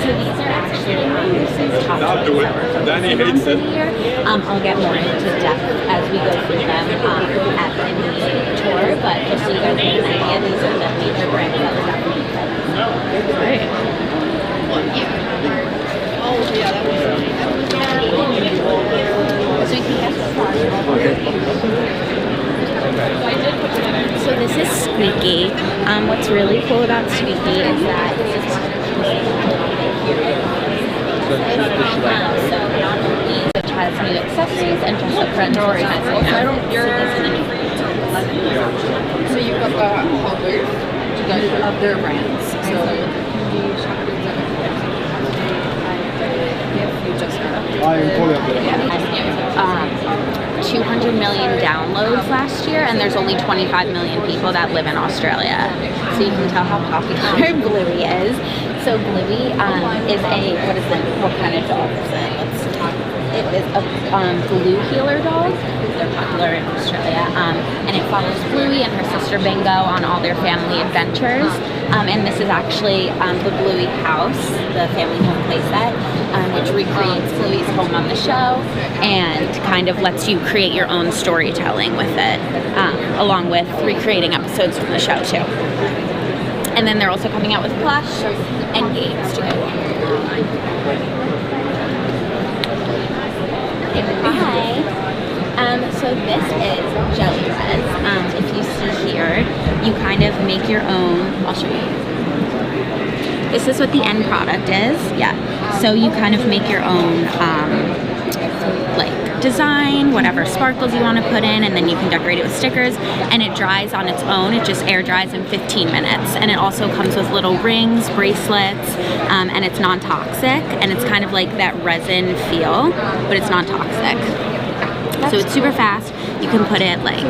So these are actually top choice that we're focusing on for the year. I'll get more into depth as we go through them at the tour, but just so you guys get an idea, these are the major brands that we're definitely focusing on. Great. So we can get started. So this is Squeaky. What's really cool about Squeaky is that this is so not only which has new accessories and just up front has So you've got the whole booth of their brands. So you just heard of 200 million downloads last year, and there's only 25 million people that live in Australia. So you can tell how popular Bluey is. So Bluey is what kind of dog is it? It is a blue heeler dog. They're popular in Australia. And it follows Bluey and her sister Bingo on all their family adventures. And this is actually the Bluey house, the family home playset, which recreates Bluey's home on the show and kind of lets you create your own storytelling with it, along with recreating episodes from the show too. And then they're also coming out with plush and games to go along with the line. Hi. So this is jelly res. If you see here, you kind of make your own. I'll show you. This is what the end product is. Yeah. So you kind of make your own like design, whatever sparkles you want to put in, and then you can decorate it with stickers, and it dries on its own. It just air dries in 15 minutes, and it also comes with little rings, bracelets, and it's non-toxic, and it's kind of like that resin feel, but it's non-toxic. So it's super fast. You can put it like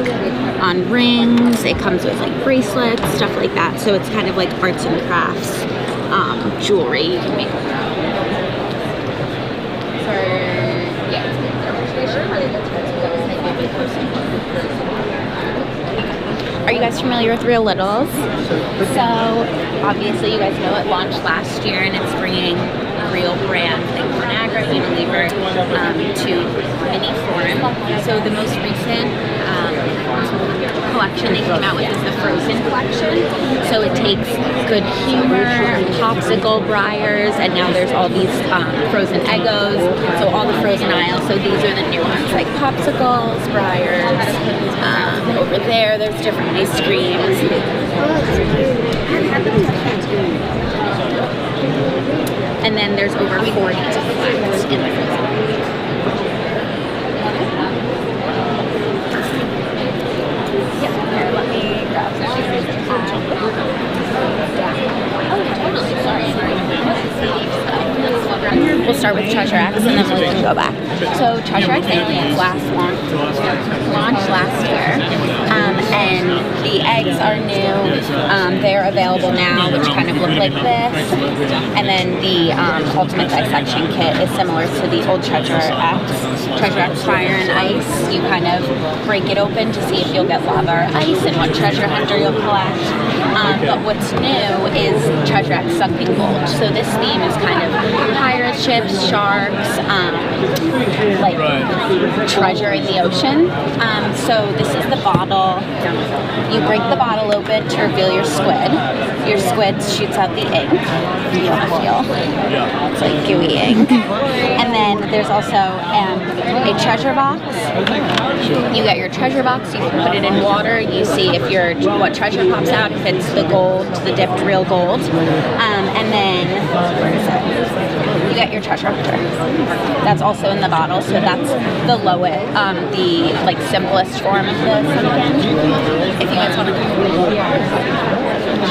on rings. It comes with like bracelets, stuff like that. So it's kind of like arts and crafts jewelry you can make with that. Are you guys familiar with Real Littles? So obviously you guys know it launched last year, and it's bringing a real brand like Conagra, Unilever to mini form. So the most recent collection they came out with is the Frozen collection. So it takes Good Humor, Popsicle, Briars, and now there's all these frozen Eggos. So all the frozen aisles. So these are the new ones like Popsicles, Briars. Over there's different ice creams. And then there's over 40 to collect in the frozen. Let me grab some. Oh, totally. Sorry. We'll start with Treasure X, and then we can go back. So Treasure X Aliens launched last year, and the eggs are new. They're available now, which kind of look like this. And then the Ultimate Dissection Kit is similar to the old Treasure X Fire and Ice. You kind of break it open to see if you'll get lava or ice and what treasure hunter you'll collect. But what's new is Treasure X Sunken Gold. So this theme is kind of pirate ships, sharks, like treasure in the ocean. So this is the bottle. You break the bottle open to reveal your squid. Your squid shoots out the ink. You want to feel? It's like gooey ink. And then there's also a treasure box. You get your treasure box. You can put it in water. You see if what treasure pops out. If it's the gold, the dipped real gold. And then where is it? You get your treasure hunter. That's also in the bottle. So that's the lowest, the like simplest form of the sunken. If you guys want to.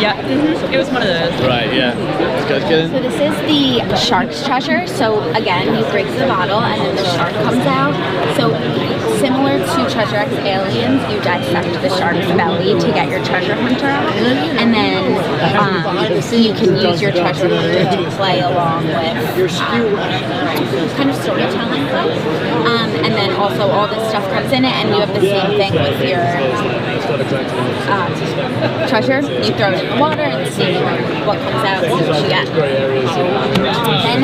Yeah, it was one of those. Right, yeah. That's good. So this is the shark's treasure. So again, you break the bottle and then the shark comes out. So similar to Treasure X Aliens, you dissect the shark's belly to get your treasure hunter out. And then so you can use your treasure hunter to play along with kind of storytelling stuff. And then also all this stuff comes in it, and you have the same thing with your treasure. You throw it in the water and see what comes out is what you get. Then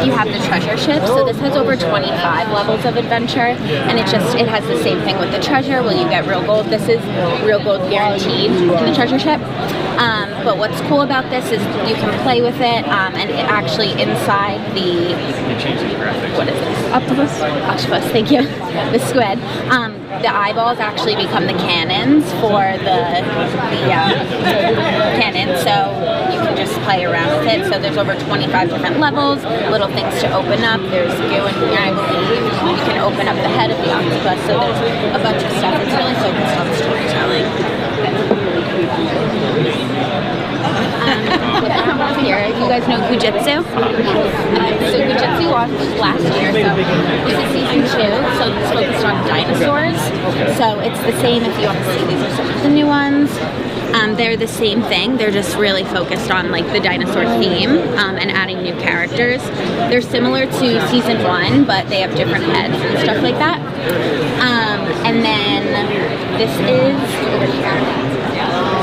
you have the treasure ship. So this has over 25 levels of adventure, and it has the same thing with the treasure. Will you get real gold? This is real gold guaranteed in the treasure ship. But what's cool about this is you can play with it, and it actually inside the, what is this? Octopus, thank you. The squid. The eyeballs actually become the cannons for the cannon, so you can just play around with it. So there's over 25 different levels, little things to open up. There's goo in here, I believe. You can open up the head of the octopus, so there's a bunch of stuff. It's really focused on storytelling. Here, you guys know Gujitsu? So Gujitsu launched last year, so this is season 2, so it's focused on dinosaurs. So it's the same if you want to see, these are some of the new ones. They're the same thing, they're just really focused on like the dinosaur theme and adding new characters. They're similar to season 1, but they have different heads and stuff like that. And then this is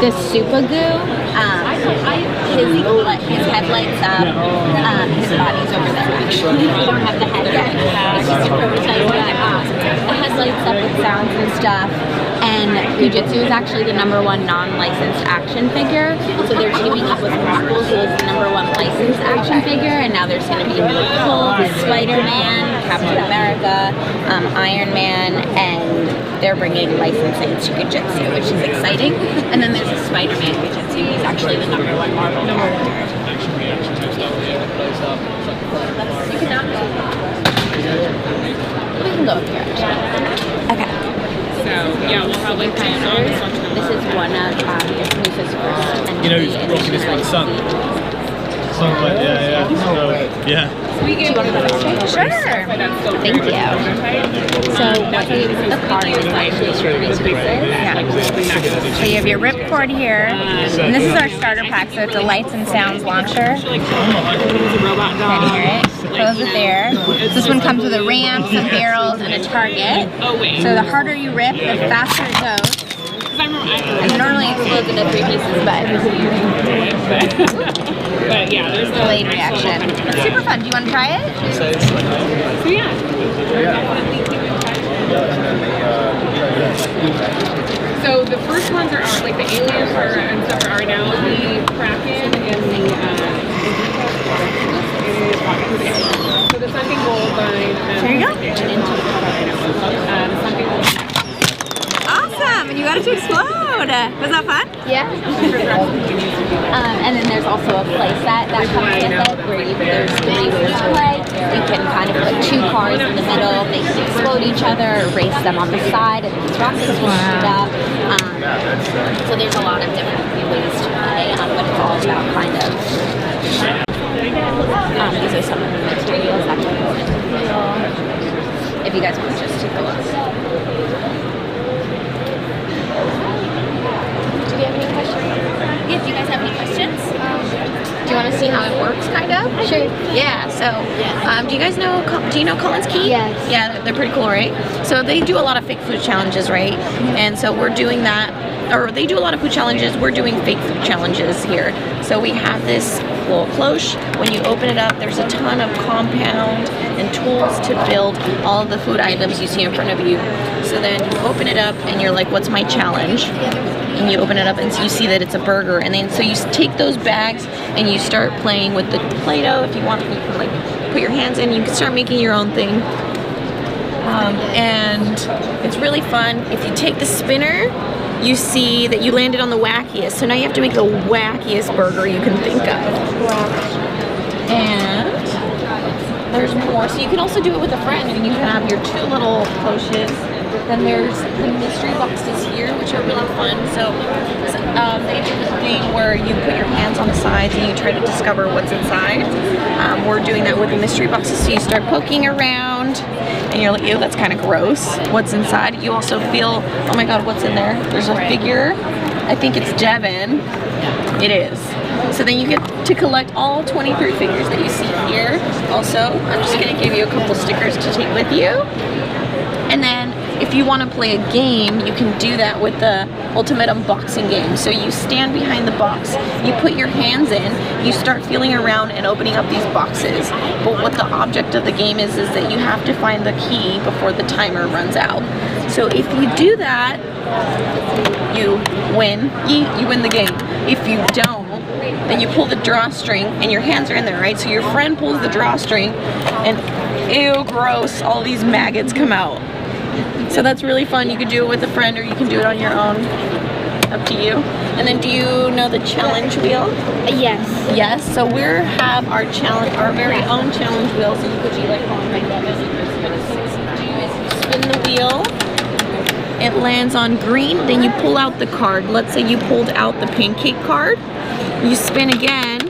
the SOOO. His head lights up. His body's over there actually. We don't have the head yet. Just to prototype that. The head lights up with sounds and stuff. And Gujitsu is actually the #1 non-licensed action figure. So they're teaming up with Marvel, who is the #1 licensed action figure. And now there's going to be Hulk, Spider-Man, Captain America, Iron Man, and they're bringing licensing to Gujitsu, which is exciting. And then there's a Spider-Man Gujitsu. He's actually the #1 Marvel character. You can go up here, actually. Okay. So, yeah, we'll probably play it on this one. This is one of Moose's first. You know who's rocking this one's son? Yeah. So, yeah. Do you want to go this way? Sure. Thank you. So what the card is actually So you have your ripcord here, and this is our starter pack, so it's a lights and sounds launcher. Can you hear it? Close it there. This one comes with a ramp, some barrels, and a target. So the harder you rip, the faster it goes. And normally it explodes into 3 pieces, but yeah, there's delayed reaction. It's super fun. Do you want to try it? So yeah. So the first ones are like the aliens and stuff are now the Kraken and the so the Sunken Gold line. There you go. Awesome! And you got it to explode. Was that fun? Yeah. And then there's also a play set that comes with it where there's 3 ways to play. You can kind of put 2 cars in the middle, they can explode each other, or race them on the side, and these rockets will shoot up. So there's a lot of different ways to play, but it's all about kind of. These are some of the materials that come with it. If you guys want to just take a look. Do you have any questions? Yeah, do you guys have any questions? Do you want to see how it works, kind of? Sure. Yeah, so, do you guys know, do you know Colin's Key? Yes. Yeah, they're pretty cool, right? So they do a lot of fake food challenges, right? And so we're doing that, or they do a lot of food challenges, we're doing fake food challenges here. So we have this little cloche. When you open it up, there's a ton of compound and tools to build all of the food items you see in front of you. So then you open it up and you're like, what's my challenge? And you open it up and so you see that it's a burger. And then so you take those bags and you start playing with the Play-Doh. If you want, you can like put your hands in, you can start making your own thing. And it's really fun. If you take the spinner, you see that you landed on the wackiest. So now you have to make the wackiest burger you can think of. And there's more. So you can also do it with a friend and you can have your 2 little cloches. Then there's the mystery boxes here, which are really fun. So they do this thing where you put your hands on the sides and you try to discover what's inside. We're doing that with the mystery boxes. So you start poking around and you're like, ew, that's kind of gross. What's inside? You also feel, oh my God, what's in there? There's a figure. I think it's Devin. It is. So then you get to collect all 23 figures that you see here. Also, I'm just going to give you a couple stickers to take with you. And then if you want to play a game, you can do that with the ultimate unboxing game. So you stand behind the box, you put your hands in, you start feeling around and opening up these boxes. But what the object of the game is that you have to find the key before the timer runs out. So if you do that, you win. You win the game. If you don't, then you pull the drawstring and your hands are in there, right? So your friend pulls the drawstring and ew, gross, all these maggots come out. So that's really fun. You can do it with a friend or you can do it on your own. Up to you. And then do you know the challenge wheel? Yes. Yes. So we have our very own challenge wheel. So you could be like, oh my goodness. Spin the wheel. It lands on green, then you pull out the card. Let's say you pulled out the pancake card. You spin again,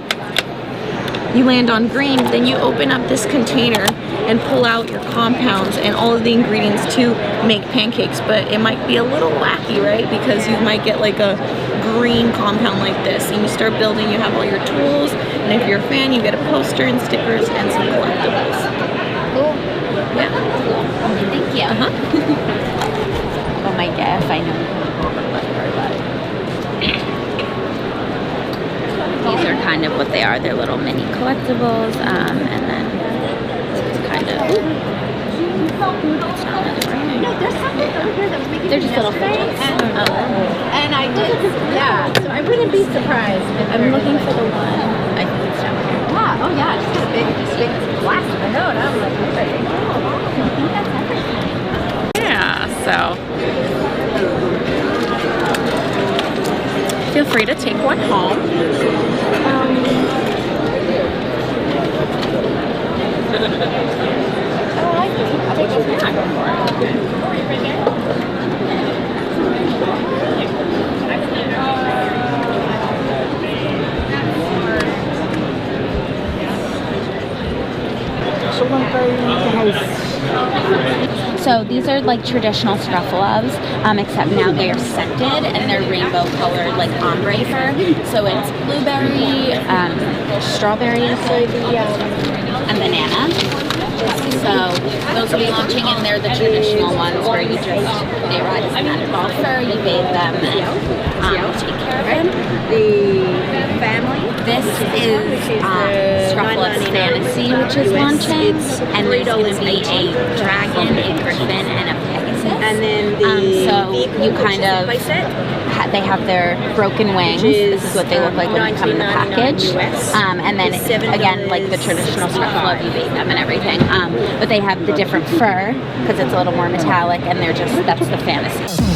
you land on green, then you open up this container and pull out your compounds and all of the ingredients to make pancakes. But it might be a little wacky, right? Because you might get like a green compound like this. And you start building, you have all your tools, and if you're a fan, you get a poster and stickers and some collectibles. Cool. Yeah. Thank you. Oh my GIF, I know. These are kind of what they are. They're little mini collectibles, and then it's kind of. They're just little fidgets. And I did, yeah. So I wouldn't be surprised. I'm looking for the one. I think it's down here. Yeah. Oh yeah. Just a big glass. I know. And I'm like, okay. Yeah. So. Feel free to take one home. So these are like traditional SCRUFF-A-LUVS, except now they are scented and they're rainbow colored, like ombre fur. So it's blueberry, strawberry, and banana. So those will be launching, and they're the traditional ones where you just, they ride as a matted ball fur, you bathe them and take care of them. The family. This is SCRUFF-A-LUVS Fantasy, which is launching, and there's going to be a dragon, a griffin, and a pegasus. And then the so you kind of, they have their broken wings. This is what they look like when they come in the package. And then again, like the traditional SCRUFF-A-LUVS, you bathe them and everything. But they have the different fur because it's a little more metallic, and they're just, that's the fantasy.